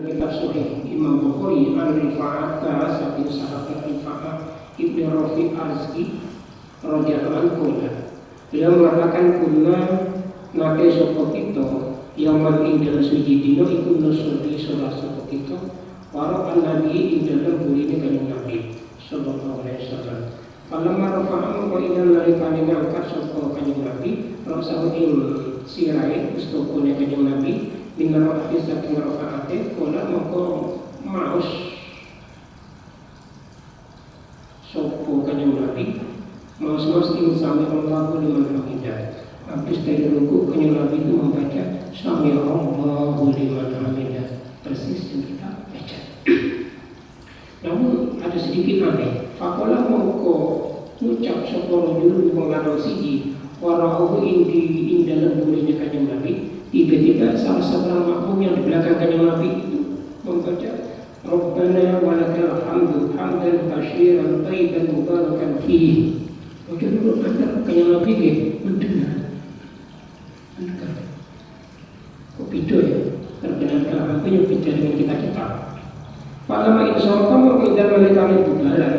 Kitab Sahih Imam Bukhari an Rifa'at saking sahabat Rifa'at Ibnu Rafi' Arzki radhiyallahu anhu. Beliau mengatakan kunna nate sapa kita yaman ing dalem suci dina iku nusul salat sapa kita para nabi ing dalem burine kanjeng Nabi sallallahu alaihi wasallam. Falamma rafa'a wa ila narikane ngangkat sapa kanjeng Nabi rasul ing sirai ustupune kanjeng Nabi dengan hadis saking rafaate kala moko maus sopo kanjeng Nabi maus ing sami Allahu liman hamidah. Habis dari ruku kanjeng Nabi itu membaca sami Allahu liman hamidah, persis yang kita baca. Namun ada sedikit aneh. Fakola moko ngucap sopo rajul mengarang siji warahu ing dalam burinya kanjeng Nabi. Tiba-tiba salah seorang makmum yang di belakang kanjeng Nabi itu membaca Rabbana walakal hamdu hamdan katsiran thayyiban mubarakan fihi. Baca dulu kata kanjeng Nabi dia mendengar. Kok beda ya? Terkenal apa yang beda dengan kita. Pada insya Allah mengindah mereka itu jalan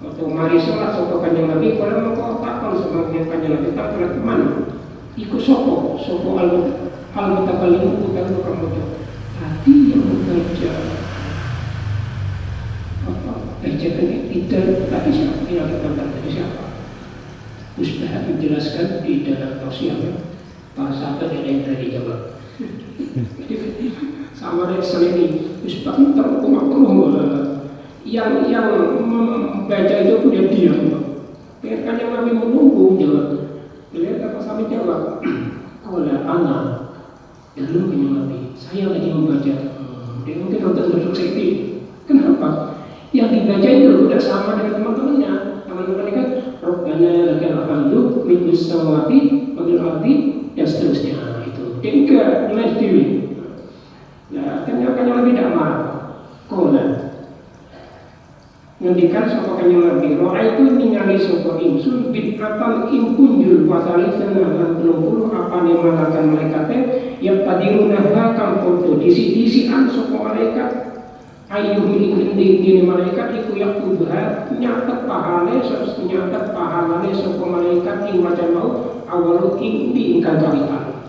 atau mari sholat sopo kanjeng Nabi. Kalau mau takon sebagai kanjeng Nabi tak pernah kemana? Ikut sopo al-mutakallim bukan orang bodoh. Hati yang membaca bacaan itu tapi siapa yang kita baca siapa? Ustaz menjelaskan di dalam tausiah bahasa apa yang tadi jawab. Sama dengan selini Ustaz termakruh yang membaca itu dia diam. Kan yang kami menunggu jawab. Beliau apa sampai jawab? Qala ana. Lalu kanjeng Nabi, saya lagi membaca. Dia mungkin nonton duduk sekti. Kenapa? Yang dibaca itu tidak sama dengan teman-temannya. Teman-teman kan Rabbana lakal hamdu mil'us samawati wa bil ardi dan seterusnya. Itu. Dia enggak nilai dewi. Nah, kanjeng Nabi tidak marah. Qala ngendikan sapa kanjeng Nabi, roa itu ningali sapa ingsun bid'atan ing kunjul pasali senang 60 apane malakan malaikate yang padiruna kang foto disi-disian sapa malaikat ayu ing dene malaikat iku yakubah nyatet pahale nyatet pahalane sapa malaikat ing macan mau awal ing di ingkang kawitan.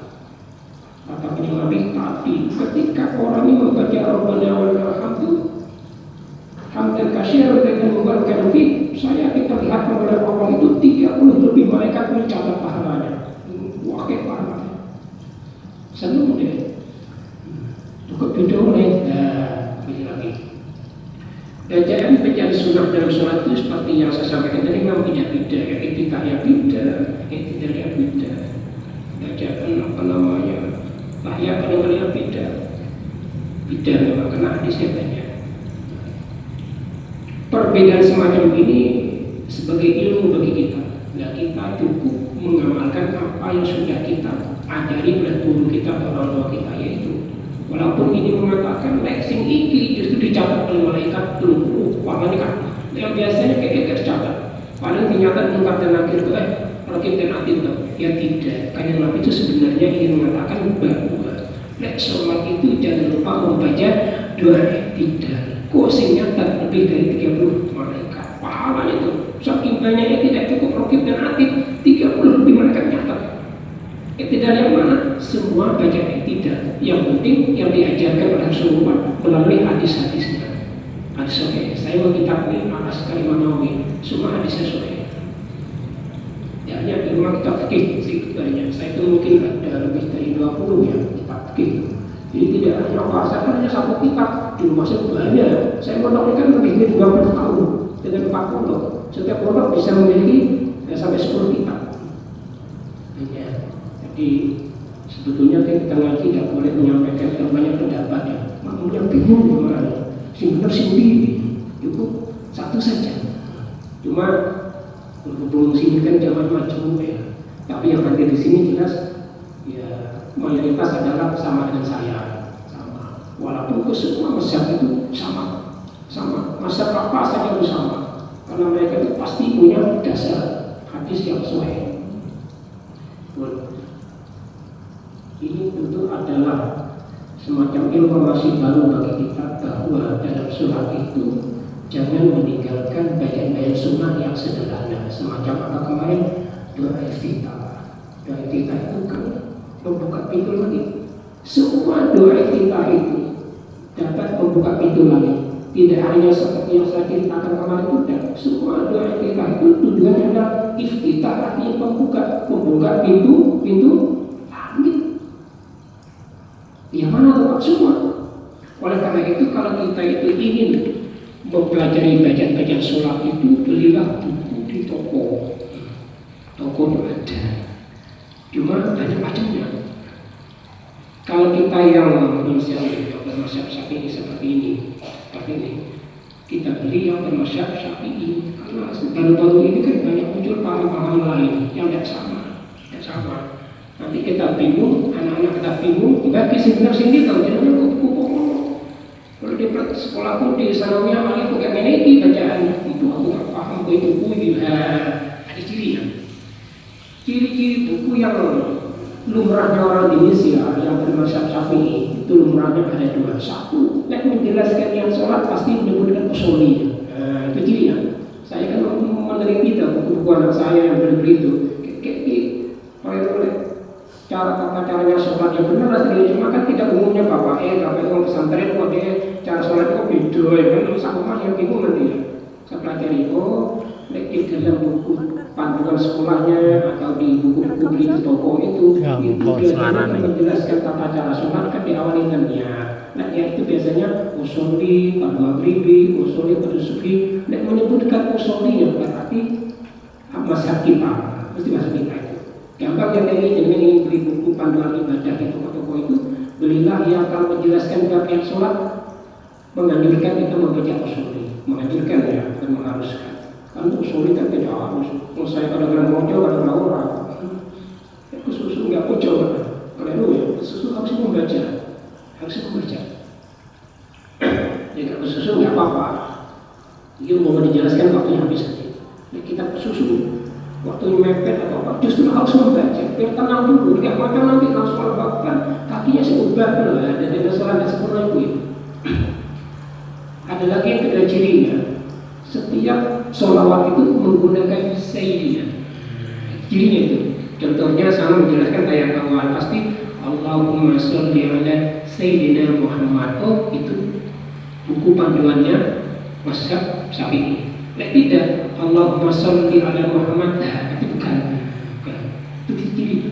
Kata kanjeng Nabi, tapi ketika orang ini membaca Rabbana walakal hamdu hamdan katsiran dan mubarakan fi, saya kita lihat oleh orang itu 30 lebih malaikat mencatat pahalanya. Wakil pahalanya. Senang dia. Cukup video lain lagi. Dan jangan mencari sunnah dalam sholat itu seperti yang saya sampaikan tadi memang tidak beda, etika yang beda, etika yang beda. Bacaan apa namanya, layak yang beda. Beda memang kena hadisnya banyak. Perbedaan semacam ini sebagai ilmu bagi kita. Nah, kita cukup mengamalkan apa yang sudah kita ajari oleh guru kita atau orang tua kita, yaitu walaupun ini mengatakan lexing ini justru dicatat oleh malaikat dulu, malaikat yang biasanya kayak tercatat. Paling dinyatakan ungkap dan akhir itu kalau kita nanti itu ya tidak. Kanjeng Nabi itu sebenarnya ingin mengatakan bahwa sholat itu jangan lupa membaca doa tidak. Kok sing nyatat lebih dari 30 malaikat. Pahalanya itu saking banyaknya tidak cukup rokib dan atid, 30 lebih malaikat nyatat. Tidak yang mana? Semua baca tidak. Yang penting yang diajarkan oleh Rasulullah melalui hadis-hadisnya. Hadis sahih. Saya mau kitab ini Al-Askari Manawi. Semua hadisnya sahih. Ya, hanya di rumah kitab fikih sedikit banyak. Saya itu mungkin ada lebih dari 20 ya kitab fikih. Jadi tidak hanya bahasa, hanya satu kitab di rumah saya banyak. Saya pondok kan lebih dari 20 tahun dengan 4 pondok. Setiap pondok bisa memiliki sampai 10 kitab. Ya. Jadi sebetulnya kita ngaji tidak boleh menyampaikan yang banyak pendapat ya. Makmum yang bingung gimana? Sing benar sing cukup satu saja. Cuma berhubung sini kan zaman macam ya. Tapi yang hadir di sini jelas ya mayoritas adalah sama dengan saya. Walaupun ke semua mazhab itu sama mazhab apa saja itu sama, karena mereka itu pasti punya dasar hadis yang sahih. Ini tentu adalah semacam informasi baru bagi kita bahwa dalam sholat itu jangan meninggalkan bagian-bagian sunnah yang sederhana, semacam apa kemarin doa iftitah. Doa iftitah itu kan membuka pintu langit. Semua doa iftitah itu dapat membuka pintu langit. Tidak hanya seperti yang saya ceritakan kemarin itu, semua doa iftitah itu tujuannya adalah iftitah, artinya membuka pintu langit. Yang mana tempat semua. Oleh karena itu kalau kita itu ingin mempelajari bacaan-bacaan sholat itu, belilah buku di toko itu ada. Cuma banyak macamnya. Kalau kita yang misalnya bermasyarakat Syafi'i seperti ini, kita beli yang bermasyarakat Syafi'i, karena baru-baru ini kan banyak muncul paham-paham lain yang tidak sama. Nanti kita bingung, anak-anak kita bingung, bagi sebenarnya sini tahu jangan buku kalau di sekolah pun di sanawiyah malah itu kayak meneki bacaan untuk aku nggak paham itu buku ada ciri-ciri buku yang lumrahnya orang di Indonesia yang bermasyarakat Syafi'i itu lumrahnya ada dua. Satu, menjelaskan yang sholat pasti menyebutkan usuli. Itu cirinya. Saya kan meneliti buku anak saya yang berbeda itu. Oleh cara tata caranya sholat yang benar asli, cuma kan tidak umumnya bapak orang pesantren kok dia cara sholat kok beda ya kan, sama yang bingung nanti ya. Saya pelajari di dalam buku panduan sekolahnya atau di buku-buku beli di toko itu dia menjelaskan tata cara sholat kan diawali dengan niat. Nah niat itu biasanya usuli pada maghribi, usuli pada subuh. Dan menyebutkan usulinya berarti mazhab kita, mesti mazhab kita itu. Gampang yang ini beli buku panduan ibadah di toko-toko itu, belilah yang akan menjelaskan bab yang sholat, menganjurkan kita membaca usuli, menganjurkan ya, dan mengharuskan. Kan usuli kan tidak harus. Kalau saya kadang-kadang mojo, kadang-kadang orang, susu nggak mojo, kalau ya, susu harus membaca. Jika susu nggak apa-apa, itu mau dijelaskan waktunya habis saja. Kita susu. Waktu mepet atau apa, justru harus membaca biar tenang dulu, tidak makan nanti langsung bahkan kakinya seubah dulu ya, dan masalah dan sempurna itu. Ada lagi yang kedua cirinya, setiap sholawat itu menggunakan sayyidina. Cirinya itu, contohnya sama menjelaskan ayat awal pasti Allahumma sholli ala sayyidina Muhammad. Oh itu buku panduannya mazhab Syafi'i. Tidak, Allahumma sholli ala Muhammad, itu bukan. Itu ciri.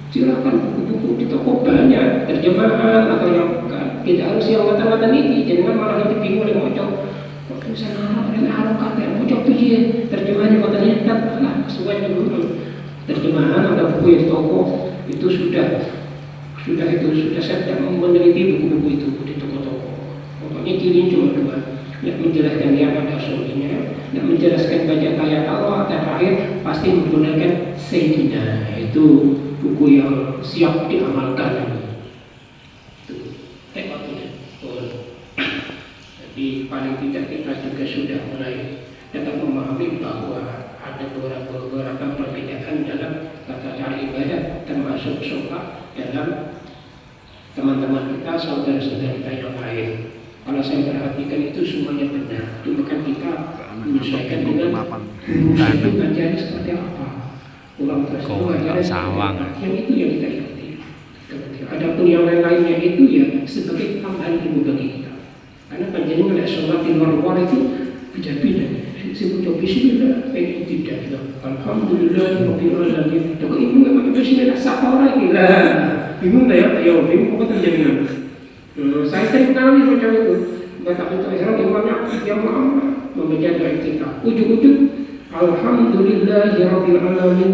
Silakan buku-buku di toko banyak terjemahan atau yang bukan. Tidak harus yang mata-mata ini, jangan malah nanti bingung oleh mocok. Kok tulisan dan harokat yang mocok tuh ya terjemahannya katanya lah sesuai dengan terjemahan atau buku yang di toko itu sudah saya tidak meneliti buku-buku itu di toko-toko. Pokoknya ciri cuma dua. Yang menjelaskan yang ada sunnahnya, yang menjelaskan banyak ayat Allah dan terakhir pasti menggunakan sayyidina. Itu buku yang siap diamalkan. Jadi paling tidak kita juga sudah mulai dapat memahami bahwa ada beberapa perbedaan dalam tata cara ibadah, termasuk sholat dalam teman-teman kita, saudara-saudara kita yang lain. Kalau saya perhatikan itu semuanya benar, cuma kan kita menyesuaikan dengan itu bacaan seperti apa. Ulang terus yang itu yang kita ikuti. Adapun yang lain-lainnya itu ya sebagai tambahan ilmu bagi kita. Karena panjenengan ada sholat di luar itu beda-beda. Sebut bismillah, itu tidak. Alhamdulillah, rabbil alamin. Kalau ibu nggak pakai bismillah, siapa orang ini lah? Bingung tak ya? Ayo, bingung apa terjadi? Saya sering mengalami macam itu. Tapi sekarang imamnya yang membaca doa kita. Ujung-ujung Alhamdulillahirabbil alamin.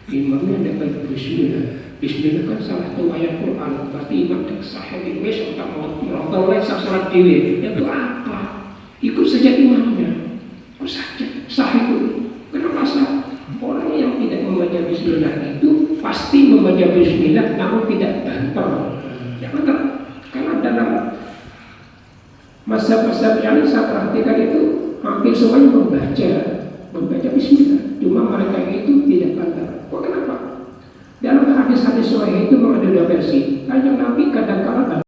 Imamnya dapat bismillah. Bismillah kan salah satu ayat Quran. Berarti imam tak sahih wis tak mau merokok lagi salat dhewe. Itu apa? Ikut saja imamnya. Kok saja sah itu. Kenapa sah? Orang yang tidak membaca bismillah itu pasti membaca bismillah namun tidak banter. Karena dalam masa-masa yang saya perhatikan itu hampir semuanya membaca bismillah. Cuma mereka itu tidak banter. Kok kenapa? Dalam hadis-hadis sahih itu ada dua versi. Kanjeng Nabi kadang